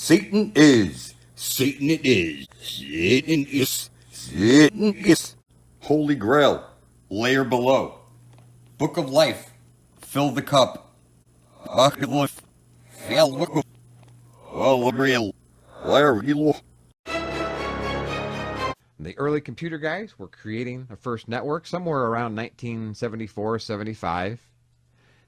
Satan is. Satan it is. Satan is. Satan is. Holy Grail. Layer below. Book of Life. Fill the cup. Akhilif. Fill The early computer guys were creating a first network somewhere around 1974-75.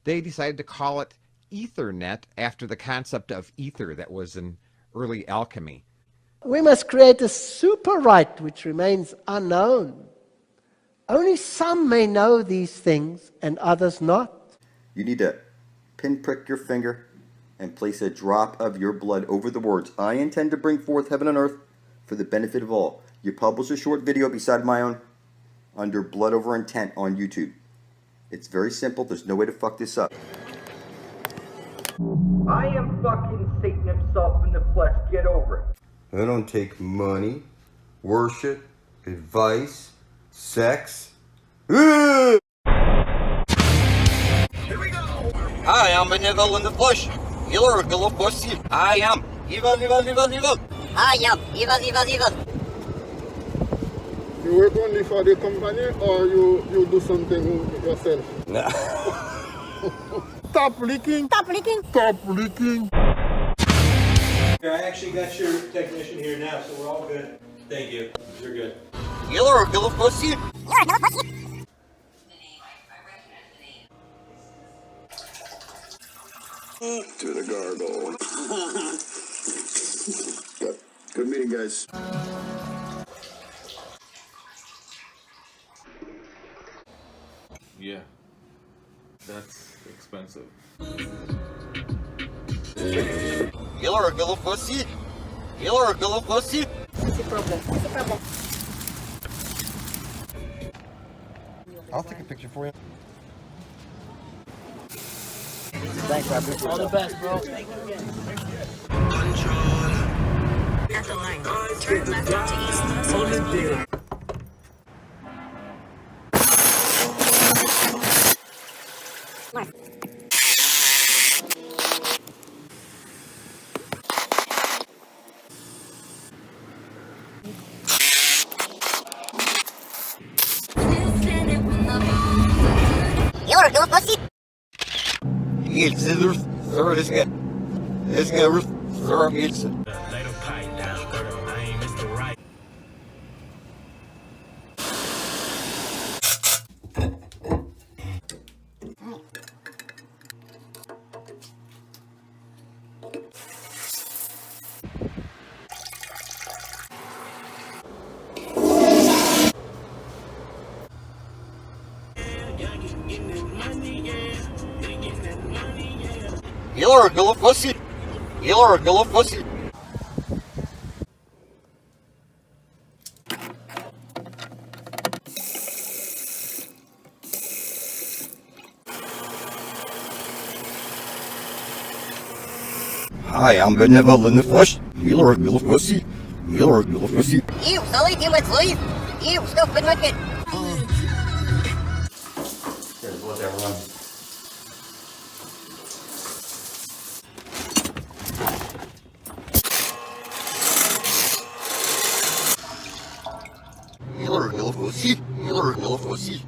They decided to call it Ethernet after the concept of ether that was in early alchemy. We must create a super right which remains unknown. Only some may know these things and others not. You need to pinprick your finger and place a drop of your blood over the words, I intend to bring forth heaven and earth for the benefit of all. You publish a short video beside my own under blood over intent on YouTube. It's very simple. There's no way to fuck this up. I am fucking Satan himself in the flesh. Get over it. I don't take money, worship, advice, sex. Here we go. I am benevolent in the flesh. Healer of the pussy. I am evil. I am evil. You work only for the company or you do something yourself? No. Stop leaking. I actually got your technician here now, so we're all good. Thank you. You're good. Healer of the pussy. To the gargle. Good meeting, guys. Yeah, that's expensive. Healer of the pussy. Healer of the pussy. What's the problem? I'll take a picture for you. Thanks, I appreciate it. All the best, bro. Thank you again. At the line, turn left onto East. You're a little pussy. It's the third is good. It's good. Third it's. You're a little pussy. You're a little pussy. Hi, I'm benevolent in the flesh. You're a little pussy. You're a little pussy. You, Sully, you must leave. You, stupid wicked. Just let that run. You're a little pussy. You're a little pussy.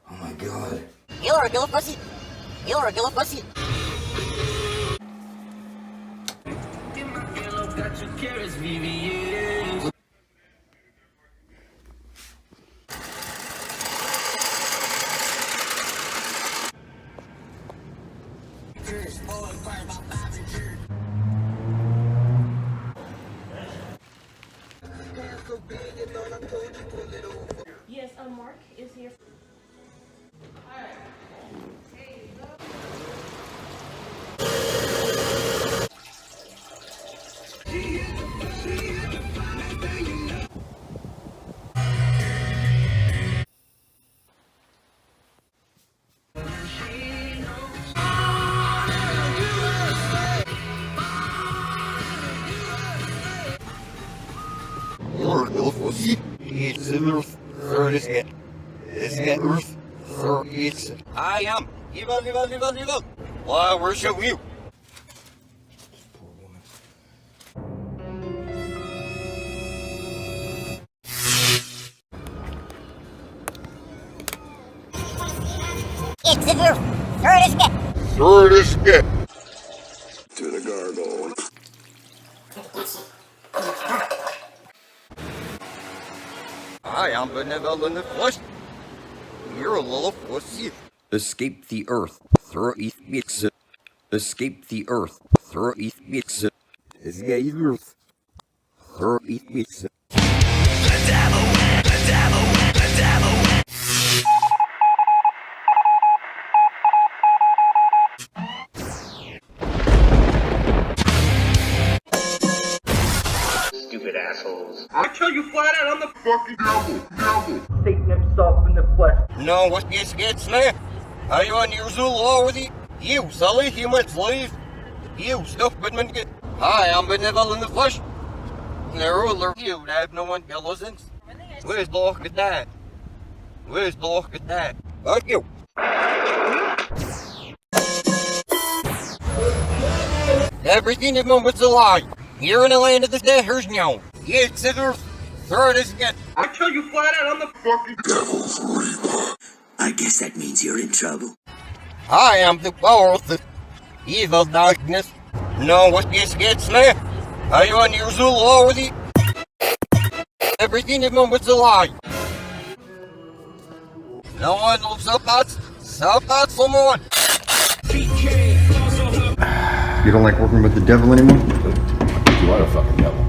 Oh my god. You're a little pussy. You're a little pussy. Yes, Mark is here. You're a little pussy. It's in earth. Third is it. Is it earth? Third it's. I am evil. Why, worship you. It's the roof. Throw this guy. Throw this guy. To the gargoyle. I am benevolent in the flesh. You're a little pussy. Escape the earth. Throw it mix it. Escape the earth. Throw it mix it. Escape the earth. Throw it mix it. Stupid assholes. I tell you flat out, I'm the Fucking devil. Satan himself in the flesh. No, what this gets me? Are you unusual already? You, Sully, human slave. You, stupid man. I am benevolent in the flesh. The ruler, you have no intelligence. Where's the look at that? Where's the look at that? Fuck you. Everything in moment's a lie. You're in the land of the dead, here's now. You consider throw this again. I tell you flat out, I'm the Fucking devil's reaper. I guess that means you're in trouble. I am the power of the evil darkness. No, what this gets me? Are you unusual already? Everything in moment's a lie. No one knows about someone. You don't like working with the devil anymore? You are a fucking devil.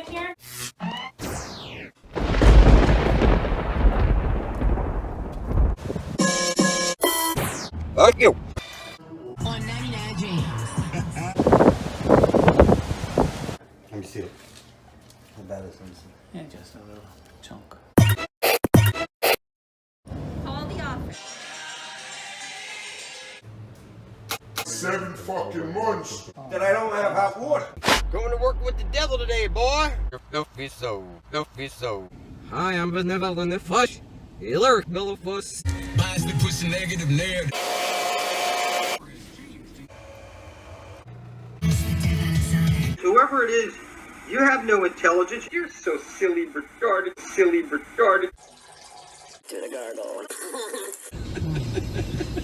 Here. Fuck you. On 99 James. Let me see it. How bad is it? Let me see. Yeah, just a little chunk. Call the office. 7 fucking months. that I don't have hot water. Going to work with the devil today, boy. Filthy soul, filthy soul. I am benevolent in the flesh. Lyric Millifus. Mine's the pussy negative narrative. Whoever it is, you have no intelligence. You're so silly, retarded, silly, retarded. To the gargoyle.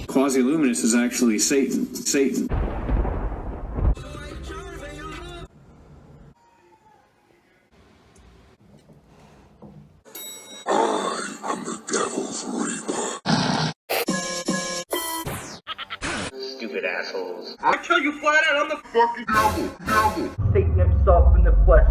Quasiluminous is actually Satan. Satan. I'm the devil's reaper. Stupid assholes. I tell you flat out, I'm the Fucking devil. Satan himself in the flesh.